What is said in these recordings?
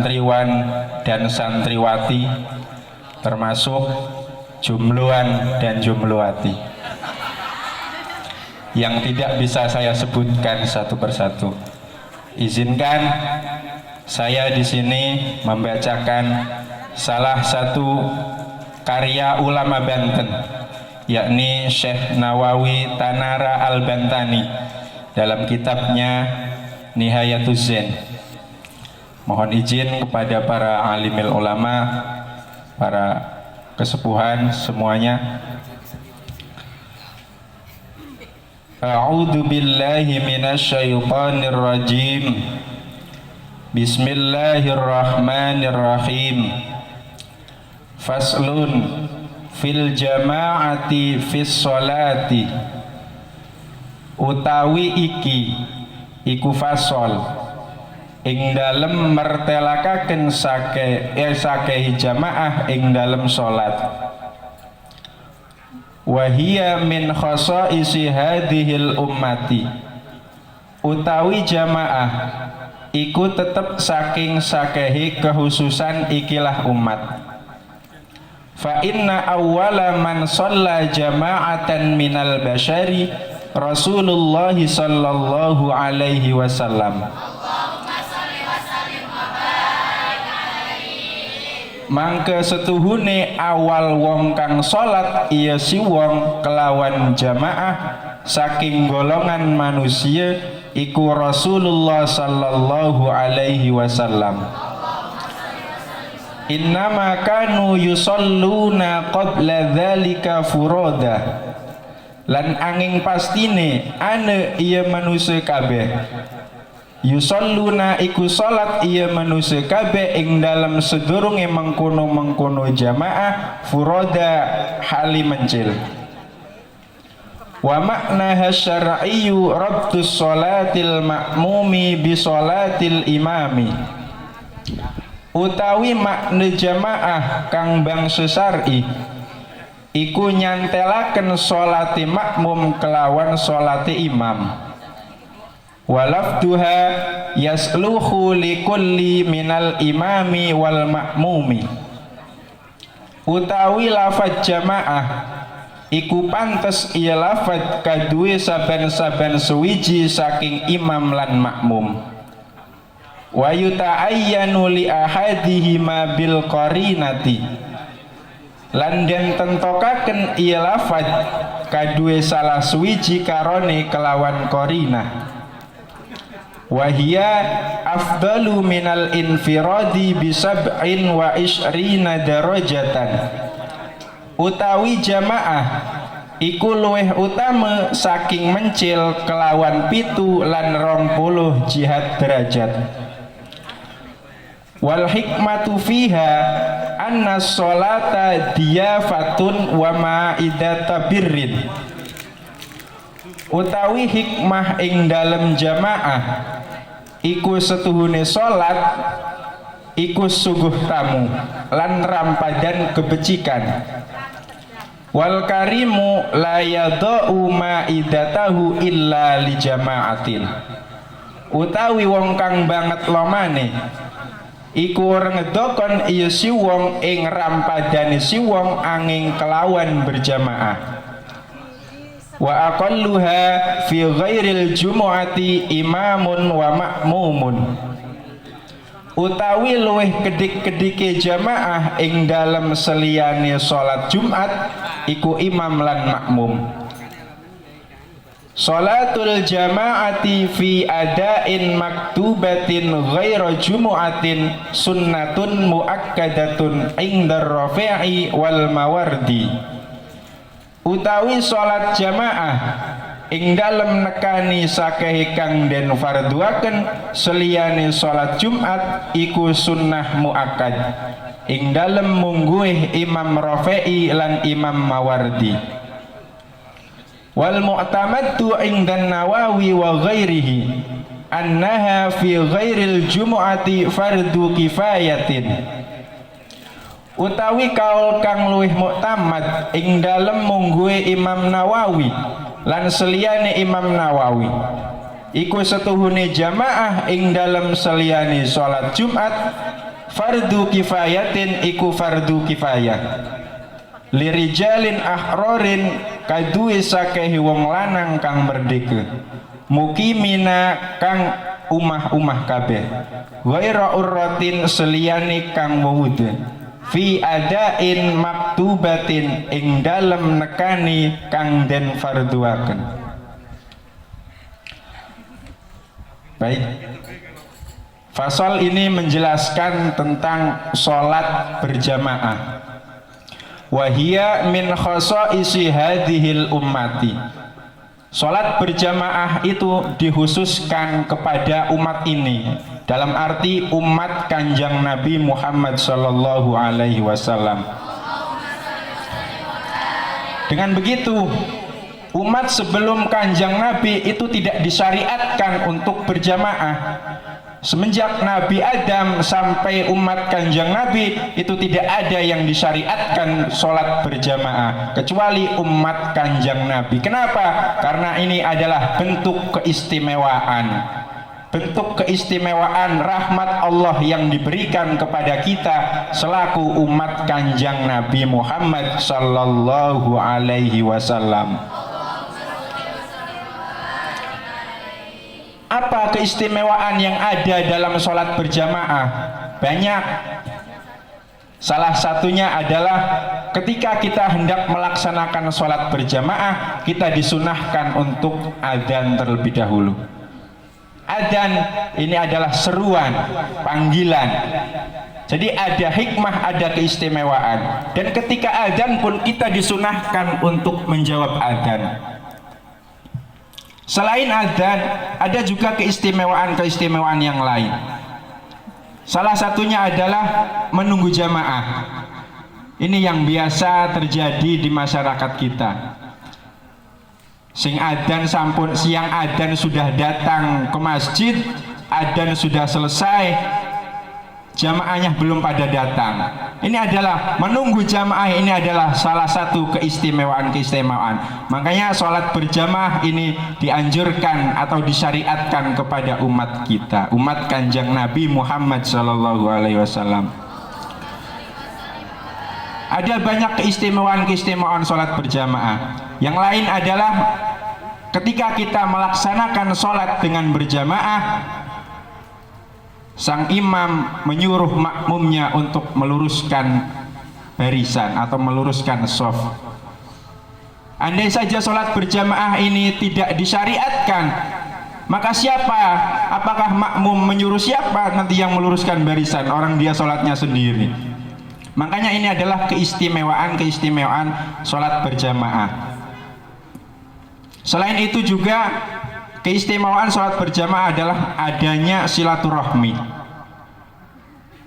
santriwan dan santriwati, termasuk jumluan dan jumluwati yang tidak bisa saya sebutkan satu persatu. Izinkan saya di sini membacakan salah satu karya ulama Banten, yakni Syekh Nawawi Tanara Al-Bantani dalam kitabnya Nihayatuz Zen. Mohon izin kepada para alimil ulama, para kesepuhan semuanya. A'udzu billahi minasyaitonir rajim. Bismillahirrahmanirrahim. Faslun fil jama'ati fis sholati. Utawi iki iku fasol ing dalem mertelakaken sakehi jamaah ing dalem salat. Wa hiya min khasaisi hadhil ummati. Utawi jamaah iku tetep saking sakehi kehususan ikilah umat. Fa inna awwala man shalla jama'atan minal bashari Rasulullah sallallahu alaihi wasallam. Mangke setuhune awal wong kang salat iya si wong kelawan jamaah saking golongan manusia iku Rasulullah sallallahu alaihi wasallam. Innama kanu yusalluna qabla dzalika furoda. Lan angin pastine ane iya manusia kabeh yusalluna iku salat iya manusia kabeh ing dalam sedurunge mengkono jamaah furoda hali mencil. Wa makna syar'iyyu rabtus salatil ma'mumi bi salatil imami. Utawi makna jamaah kang bangsa syar'i iku nyantelaken salate makmum kelawan salate imam. Walafduha yasluhu likulli minal imami wal ma'mumi. Utawi lafaz jamaah iku pantes iya lafaz kaduwe saben-saben suwiji saking imam lan makmum. Wa yuta'ayyanu li ahadihima bil qarinati. Lan den tentokaken iya lafaz kaduwe salah suwiji karone kelawan qarinah. Wahia afdalu minal infiradi bisab'in wa ishrina darajatan. Utawi jamaah iku luweh utama saking mencil kelawan 7 lan 20 jihad derajat. Wal hikmatu fiha anna sholata diyafatun wa ma'idata birrin. Utawi hikmah ing dalem jamaah iku setuhune salat iku suguh tamu lan rampadan kebecikan. Wal karimu la yadau ma'idatahu illa li jama'atin. Utawi wong kang banget lomane iku ngedokon iya si wong ing rampadane si wong angin kelawan berjamaah. Wa aqalluha fi ghairil jumu'ati imamun wa ma'mumun. Utawi luweh kedik-kedike jamaah ing dalem seliyane salat Jumat iku imam lan makmum. Salatul jama'ati fi ada'in maktubatin ghaira jumu'atin sunnatun muakkadatun indar rafi'i wal mawardi. Utawi salat jamaah ing dalem nekani sakehe kang den fardhuaken seliyane salat Jumat iku sunnah muakkad ing dalem mungguih imam Rafi'i lan imam Mawardi. Wal mu'tamaddu indan Nawawi wa ghairihi annaha fi ghairil jumu'ati fardu kifayatin. Utawi kaul kang luwih muktamad ing dalem mungguhe Imam Nawawi lan seliyane Imam Nawawi iku setuhune jamaah ing dalem seliyane salat Jumat fardu kifayatin iku fardu kifayah lirijalin ahrorin kaduwe sakehi wong lanang kang merdeka mukimina kang umah-umah kabeh ghaira urratin seliyane kang wewuda fi adain maktubatin ing dalem nekani kang den farduaken. Baik, fasal ini menjelaskan tentang sholat berjamaah. Wahia min khosa'isi hadhil ummati. Sholat berjamaah itu dikhususkan kepada umat ini, dalam arti umat Kanjeng Nabi Muhammad sallallahu alaihi wasallam. Dengan begitu, umat sebelum Kanjeng Nabi itu tidak disyariatkan untuk berjamaah. Semenjak Nabi Adam sampai umat Kanjeng Nabi itu tidak ada yang disyariatkan sholat berjamaah kecuali umat Kanjeng Nabi. Kenapa? Karena ini adalah bentuk keistimewaan, bentuk keistimewaan rahmat Allah yang diberikan kepada kita selaku umat Kanjeng Nabi Muhammad sallallahu alaihi wasallam. Apa keistimewaan yang ada dalam sholat berjamaah? Banyak. Salah satunya adalah ketika kita hendak melaksanakan sholat berjamaah, kita disunahkan untuk adzan terlebih dahulu. Adzan ini adalah seruan, panggilan. Jadi ada hikmah, ada keistimewaan. Dan ketika adzan pun kita disunahkan untuk menjawab adzan. Selain adzan, ada juga keistimewaan-keistimewaan yang lain. Salah satunya adalah menunggu jamaah. Ini yang biasa terjadi di masyarakat kita. Sing adzan sampun siang adzan sudah datang ke masjid, adzan sudah selesai, jamaahnya belum pada datang. Ini adalah menunggu jamaah, ini adalah salah satu keistimewaan-keistimewaan. Makanya sholat berjamaah ini dianjurkan atau disyariatkan kepada umat kita, umat Kanjeng Nabi Muhammad sallallahu alaihi wasallam. Ada banyak keistimewaan-keistimewaan sholat berjamaah. Yang lain adalah ketika kita melaksanakan sholat dengan berjamaah, sang imam menyuruh makmumnya untuk meluruskan barisan atau meluruskan shaf. Andai saja sholat berjamaah ini tidak disyariatkan, maka siapa? Apakah makmum menyuruh siapa nanti yang meluruskan barisan? Orang dia sholatnya sendiri. Makanya ini adalah keistimewaan sholat berjamaah. Selain itu juga keistimewaan sholat berjamaah adalah adanya silaturahmi.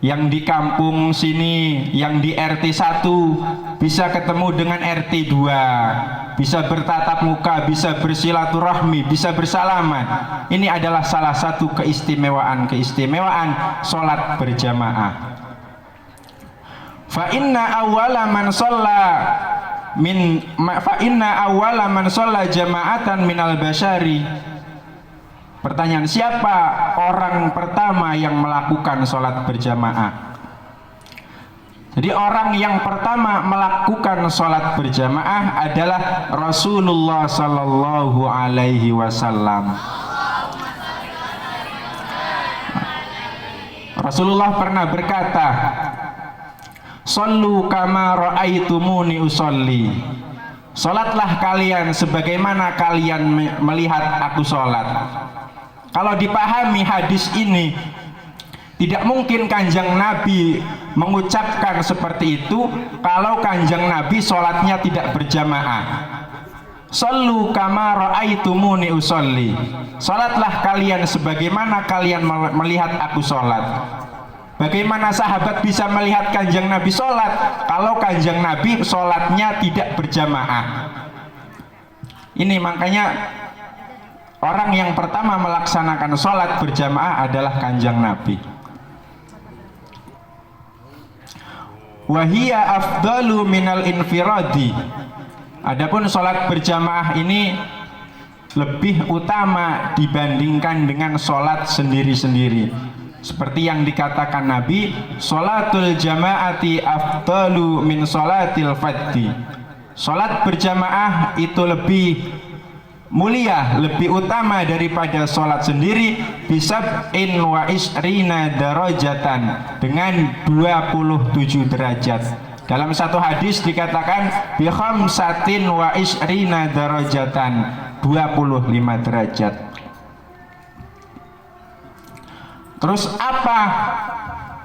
Yang di kampung sini, yang di RT 1 bisa ketemu dengan RT 2, bisa bertatap muka, bisa bersilaturahmi, bisa bersalaman. Ini adalah salah satu keistimewaan sholat berjamaah. Fa inna awwala man shalla jama'atan minal basyari. Pertanyaan, siapa orang pertama yang melakukan sholat berjamaah? Jadi orang yang pertama melakukan sholat berjamaah adalah Rasulullah sallallahu alaihi wasallam. Rasulullah pernah berkata, "Shallu kama ra'aitumuni usolli." Salatlah kalian sebagaimana kalian melihat aku salat. Kalau dipahami hadis ini, tidak mungkin Kanjeng Nabi mengucapkan seperti itu kalau Kanjeng Nabi salatnya tidak berjamaah. Shallu kama ra'aitumuni usolli. Salatlah kalian sebagaimana kalian melihat aku salat. Bagaimana sahabat bisa melihat Kanjeng Nabi sholat kalau Kanjeng Nabi sholatnya tidak berjamaah? Ini makanya orang yang pertama melaksanakan sholat berjamaah adalah Kanjeng Nabi. Wahia afdalu minal infiradi. Adapun sholat berjamaah ini lebih utama dibandingkan dengan sholat sendiri-sendiri. Seperti yang dikatakan Nabi, sholatul jama'ati afdalu min sholatil fadhi. Sholat berjamaah itu lebih mulia, lebih utama daripada sholat sendiri, bisab'in wa isrina darajatan, dengan 27 derajat. Dalam satu hadis dikatakan bi khamsatin wa isrina darajatan, 25 derajat. Terus apa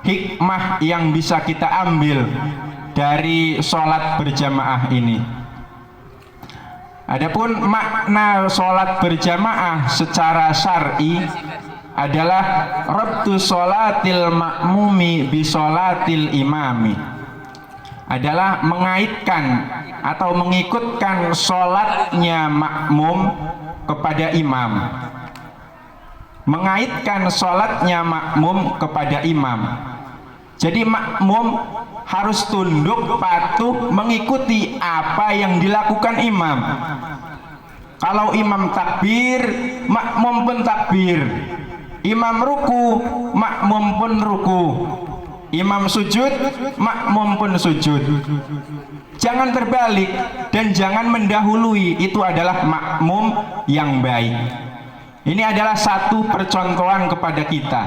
hikmah yang bisa kita ambil dari sholat berjamaah ini? Adapun makna sholat berjamaah secara syar'i adalah rabtu sholatil ma'mumi bi sholatil imami, adalah mengaitkan atau mengikutkan sholatnya makmum kepada imam, mengaitkan sholatnya makmum kepada imam. Jadi makmum harus tunduk patuh mengikuti apa yang dilakukan imam. Kalau imam takbir, makmum pun takbir. Imam ruku, makmum pun ruku. Imam sujud, makmum pun sujud. Jangan terbalik dan jangan mendahului. Itu adalah makmum yang baik. Ini adalah satu percontohan kepada kita,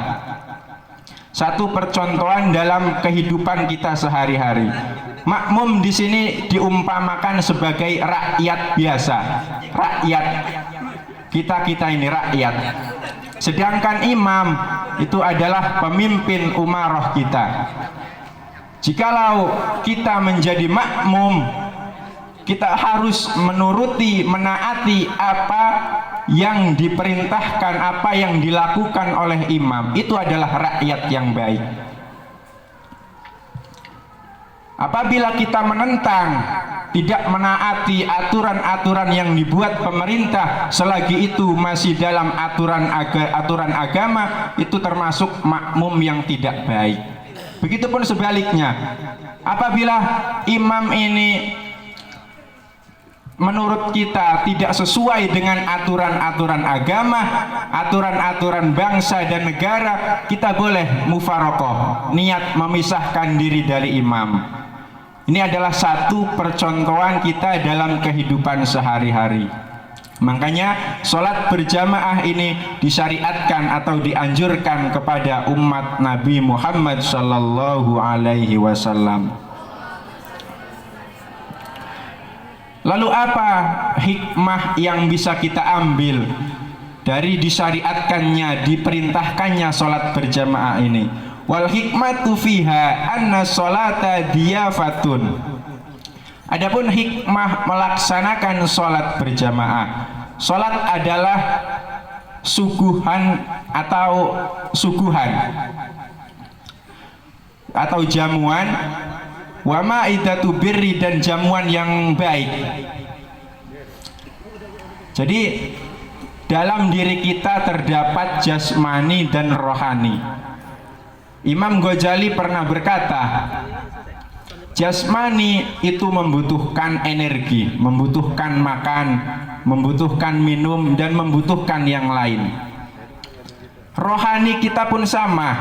satu percontohan dalam kehidupan kita sehari-hari. Makmum di sini diumpamakan sebagai rakyat biasa, rakyat kita ini rakyat. Sedangkan imam itu adalah pemimpin umarah kita. Jikalau kita menjadi makmum, kita harus menuruti, menaati apa yang diperintahkan, apa yang dilakukan oleh imam. Itu adalah rakyat yang baik. Apabila kita menentang, tidak menaati aturan-aturan yang dibuat pemerintah, selagi itu masih dalam aturan agama, itu termasuk makmum yang tidak baik. Begitupun sebaliknya, apabila imam ini menurut kita tidak sesuai dengan aturan-aturan agama, aturan-aturan bangsa dan negara, kita boleh mufarokoh, niat memisahkan diri dari imam. Ini adalah satu percontohan kita dalam kehidupan sehari-hari. Makanya sholat berjamaah ini disyariatkan atau dianjurkan kepada umat Nabi Muhammad sallallahu alaihi wasallam. Lalu apa hikmah yang bisa kita ambil dari disyariatkannya, diperintahkannya sholat berjamaah ini? Wal hikmatu fiha anna sholata diyafatun. Adapun hikmah melaksanakan sholat berjamaah, sholat adalah suguhan atau jamuan, wa ma'idatu birri, dan jamuan yang baik. Jadi dalam diri kita terdapat jasmani dan rohani. Imam Ghazali pernah berkata, jasmani itu membutuhkan energi, membutuhkan makan, membutuhkan minum, dan membutuhkan yang lain. Rohani kita pun sama,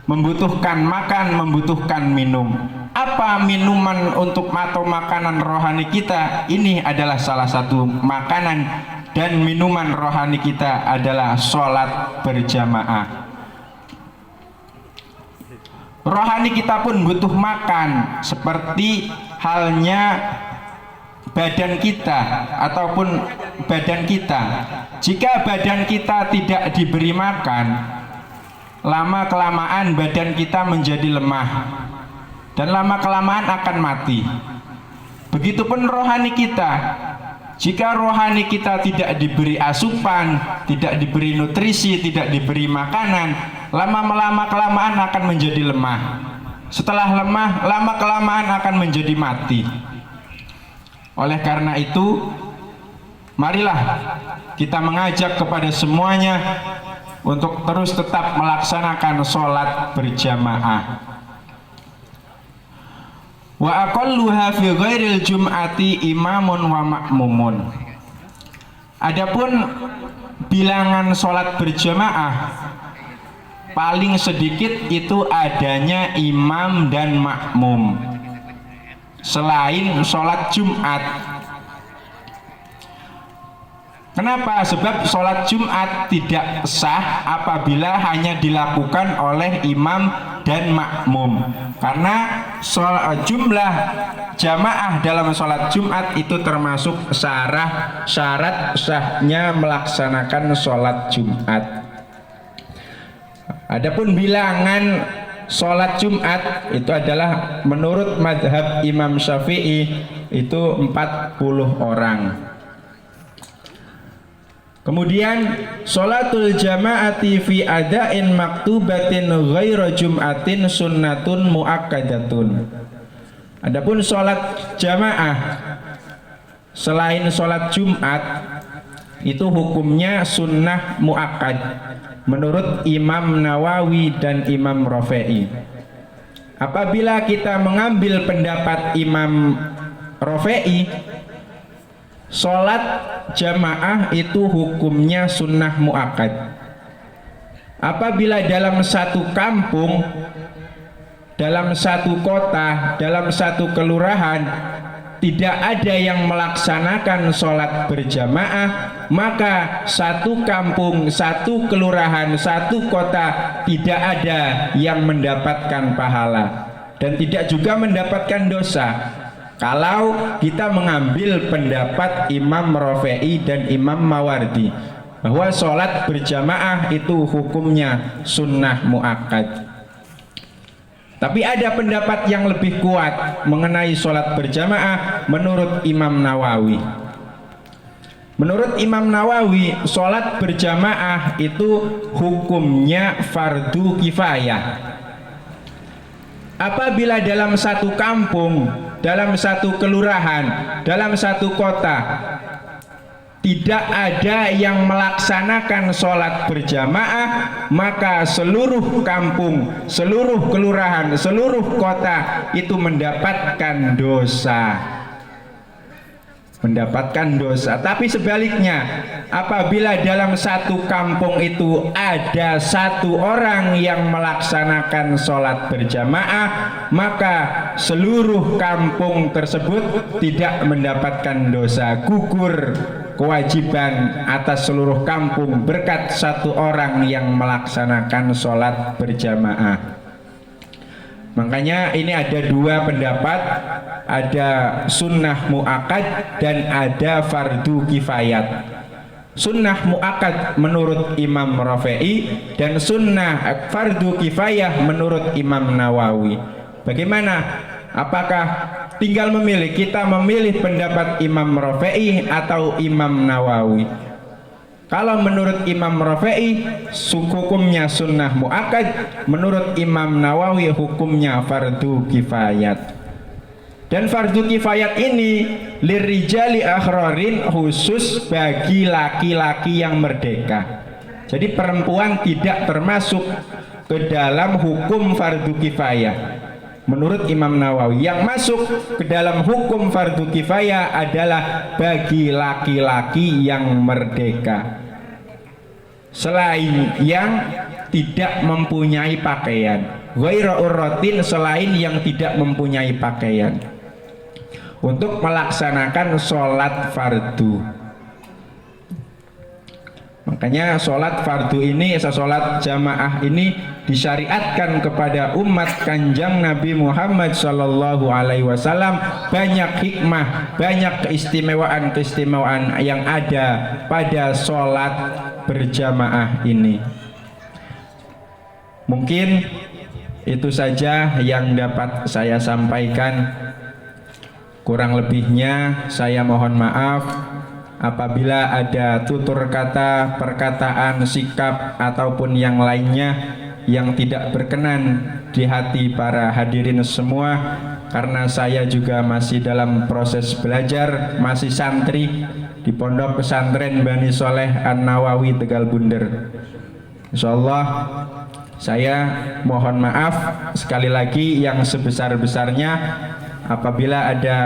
membutuhkan makan, membutuhkan minum. Apa minuman untuk atau makanan rohani kita? Ini adalah salah satu makanan dan minuman rohani kita adalah sholat berjamaah. Rohani kita pun butuh makan, seperti halnya badan kita ataupun badan kita. Jika badan kita tidak diberi makan, lama kelamaan badan kita menjadi lemah dan lama kelamaan akan mati. Begitupun rohani kita. Jika rohani kita tidak diberi asupan, tidak diberi nutrisi, tidak diberi makanan, lama kelamaan akan menjadi lemah. Setelah lemah, lama kelamaan akan menjadi mati. Oleh karena itu, marilah kita mengajak kepada semuanya untuk terus tetap melaksanakan sholat berjamaah. Wa aqalluha fi ghairil jum'ati imamun wa ma'mumun. Adapun bilangan sholat berjamaah paling sedikit itu adanya imam dan makmum selain sholat Jumat. Kenapa? Sebab sholat Jumat tidak sah apabila hanya dilakukan oleh imam dan makmum, karena jumlah jamaah dalam sholat Jumat itu termasuk syarat sahnya melaksanakan sholat Jumat. Adapun bilangan sholat Jumat itu adalah menurut madhab Imam Syafi'i itu 40 orang. Kemudian sholatul jama'ati fi ada'in maktubatin ghaira jum'atin sunnatun muakkadatun. Adapun sholat jamaah selain sholat Jumat itu hukumnya sunnah muakkad menurut Imam Nawawi dan Imam Rafi'i. Apabila kita mengambil pendapat Imam Rafi'i, sholat jamaah itu hukumnya sunnah muakkad. Apabila dalam satu kampung, dalam satu kota, dalam satu kelurahan tidak ada yang melaksanakan sholat berjamaah, maka satu kampung, satu kelurahan, satu kota tidak ada yang mendapatkan pahala dan tidak juga mendapatkan dosa. Kalau kita mengambil pendapat Imam Rafi'i dan Imam Mawardi bahwa sholat berjamaah itu hukumnya sunnah muakkad. Tapi ada pendapat yang lebih kuat mengenai sholat berjamaah menurut Imam Nawawi. Menurut Imam Nawawi, sholat berjamaah itu hukumnya fardu kifayah. Apabila dalam satu kampung, dalam satu kelurahan, dalam satu kota tidak ada yang melaksanakan sholat berjamaah, maka seluruh kampung, seluruh kelurahan, seluruh kota itu mendapatkan dosa. Mendapatkan dosa. Tapi sebaliknya, apabila dalam satu kampung itu ada satu orang yang melaksanakan sholat berjamaah, maka seluruh kampung tersebut tidak mendapatkan dosa, gugur kewajiban atas seluruh kampung berkat satu orang yang melaksanakan sholat berjamaah. Makanya ini ada dua pendapat, ada sunnah muakkad dan ada fardu kifayat. Sunnah muakkad menurut Imam Rafi'i dan sunnah fardu kifayah menurut Imam Nawawi. Bagaimana? Apakah tinggal memilih, kita memilih pendapat Imam Rafi'i atau Imam Nawawi? Kalau menurut Imam Rafi'i hukumnya sunnah muakkad, menurut Imam Nawawi hukumnya fardu kifayat. Dan fardu kifayat ini lirijali akhrarin, khusus bagi laki-laki yang merdeka. Jadi perempuan tidak termasuk ke dalam hukum fardu kifayah. Menurut Imam Nawawi, yang masuk ke dalam hukum fardu kifayah adalah bagi laki-laki yang merdeka, selain yang tidak mempunyai pakaian, ghaira urratin, selain yang tidak mempunyai pakaian, untuk melaksanakan sholat fardu. Makanya sholat fardu ini, sholat jamaah ini disyariatkan kepada umat Kanjeng Nabi Muhammad Sallallahu Alaihi Wasallam. Banyak hikmah, banyak keistimewaan yang ada pada sholat berjamaah ini. Mungkin itu saja yang dapat saya sampaikan. Kurang lebihnya saya mohon maaf apabila ada tutur kata, perkataan, sikap ataupun yang lainnya yang tidak berkenan di hati para hadirin semua, karena saya juga masih dalam proses belajar, masih santri di Pondok Pesantren Bani Soleh An-Nawawi Tegal Bunder. Insyaallah saya mohon maaf sekali lagi yang sebesar-besarnya apabila ada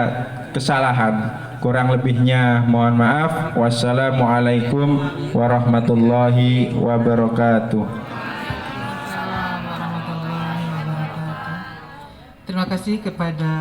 kesalahan. Kurang lebihnya mohon maaf. Wassalamualaikum warahmatullahi wabarakatuh. Terima kasih kepada